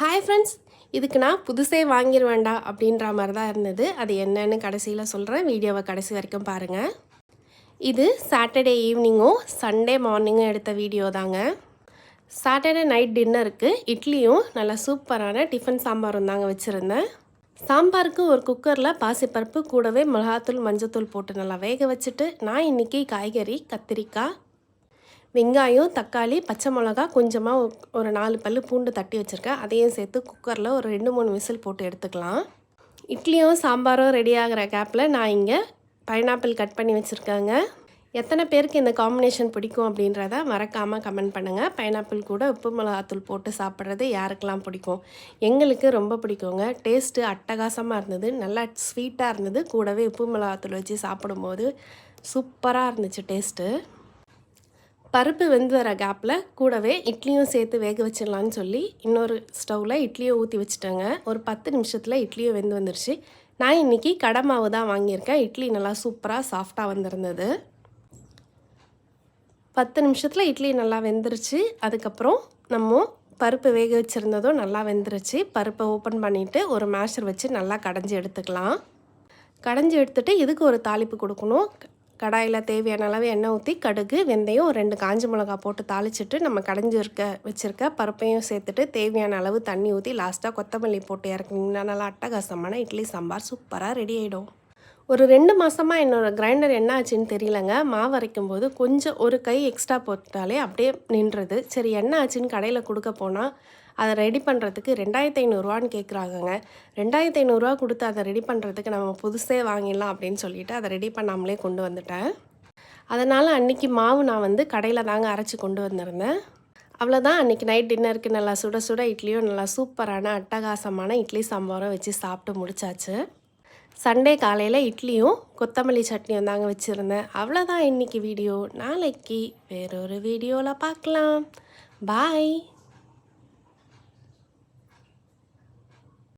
Hi friends, இதுக்கு நான் புதுசே வாங்கிடுவேண்டா அப்படின்ற மாதிரி தான் இருந்தது. அது என்னன்னு கடைசியில் சொல்கிறேன். வீடியோவை கடைசி வரைக்கும் பாருங்கள். இது சாட்டர்டே ஈவினிங்கும் சண்டே மார்னிங்கும் எடுத்த வீடியோ தாங்க. சாட்டர்டே நைட் டின்னருக்கு இட்லியும் நல்லா சூப்பரான டிஃபன் சாம்பாரும் தாங்க வச்சுருந்தேன். சாம்பாருக்கு ஒரு குக்கரில் பாசிப்பருப்பு கூடவே மிளகாத்தூள் மஞ்சத்தூள் போட்டு நல்லா வேக வச்சுட்டு, நான் இன்றைக்கி காய்கறி கத்திரிக்காய், வெங்காயம், தக்காளி, பச்சை மிளகா, கொஞ்சமாக ஒரு 4 பல் பூண்டு தட்டி வச்சுருக்கேன். அதையும் சேர்த்து குக்கரில் ஒரு 2-3 விசில் போட்டு எடுத்துக்கலாம். இட்லியும் சாம்பாரும் ரெடி ஆகிற கேப்பில் நான் இங்கே பைனாப்பிள் கட் பண்ணி வச்சுருக்கேங்க. எத்தனை பேருக்கு இந்த காம்பினேஷன் பிடிக்கும் அப்படின்றத மறக்காமல் கமெண்ட் பண்ணுங்கள். பைனாப்பிள் கூட உப்பு மிளகாத்தூள் போட்டு சாப்பிட்றது யாருக்கெல்லாம் பிடிக்கும்? எங்களுக்கு ரொம்ப பிடிக்குங்க. டேஸ்ட்டு அட்டகாசமாக இருந்தது. நல்லா ஸ்வீட்டாக இருந்தது. கூடவே உப்பு மிளகாத்தூள் வச்சு சாப்பிடும்போது சூப்பராக இருந்துச்சு டேஸ்ட்டு. பருப்பு வெந்து வர கேப்பில் கூடவே இட்லியும் சேர்த்து வேக வச்சிடலான்னு சொல்லி இன்னொரு ஸ்டவ்வில் இட்லியை ஊற்றி வச்சுட்டேங்க. ஒரு 10 நிமிஷத்தில் இட்லியும் வெந்து வந்துருச்சு. நான் இன்றைக்கி கடை மாவு தான் வாங்கியிருக்கேன். இட்லி நல்லா சூப்பராக சாஃப்டாக வந்திருந்தது. 10 நிமிஷத்தில் இட்லி நல்லா வெந்துருச்சு. அதுக்கப்புறம் நம்ம பருப்பு வேக வச்சுருந்ததும் நல்லா வெந்துருச்சு. பருப்பை ஓப்பன் பண்ணிவிட்டு ஒரு மேஷர் வச்சு நல்லா கடைஞ்சி எடுத்துக்கலாம். கடைஞ்சி எடுத்துகிட்டு இதுக்கு ஒரு தாளிப்பு கொடுக்கணும். கடாயில் தேவையான அளவு எண்ணெய் ஊற்றி கடுகு, வெந்தயம், 2 காஞ்ச மிளகா போட்டு தாளிச்சிட்டு நம்ம கடைஞ்சி வச்சுருக்க பருப்பையும் சேர்த்துட்டு தேவையான அளவு தண்ணி ஊற்றி லாஸ்ட்டாக கொத்தமல்லி போட்டு இறக்குனீங்கன்னா நல்லா அட்டகாசமான இட்லி சாம்பார் சூப்பராக ரெடி ஆகிடும். ஒரு 2 மாதமாக என்னோடய கிரைண்டர் என்ன ஆச்சுன்னு தெரியலங்க. மாவு அரைக்கும் போது கொஞ்சம் ஒரு கை எக்ஸ்ட்ரா போட்டாலே அப்படியே நின்றுது. சரி என்ன ஆச்சுன்னு கடையில் கொடுக்க போனால் அதை ரெடி பண்ணுறதுக்கு 2500 கேட்குறாங்கங்க. 2500 கொடுத்து அதை ரெடி பண்ணுறதுக்கு நம்ம புதுசே வாங்கிடலாம் அப்படின்னு சொல்லிவிட்டு அதை ரெடி பண்ணாமலே கொண்டு வந்துட்டேன். அதனால் அன்றைக்கி மாவு நான் கடையில் தாங்க அரைச்சி கொண்டு வந்திருந்தேன். அவ்வளோதான். அன்றைக்கி நைட் டின்னருக்கு நல்லா சுட சுட இட்லியும் நல்லா சூப்பரான அட்டகாசமான இட்லி சாம்பாரும் வச்சு சாப்பிட்டு முடிச்சாச்சு. சண்டே காலையில் இட்லியும் கொத்தமல்லி சட்னியும் தாங்க வச்சுருந்தேன். அவ்வளோதான் இன்றைக்கி வீடியோ. நாளைக்கு வேறொரு வீடியோவில் பார்க்கலாம். பாய்.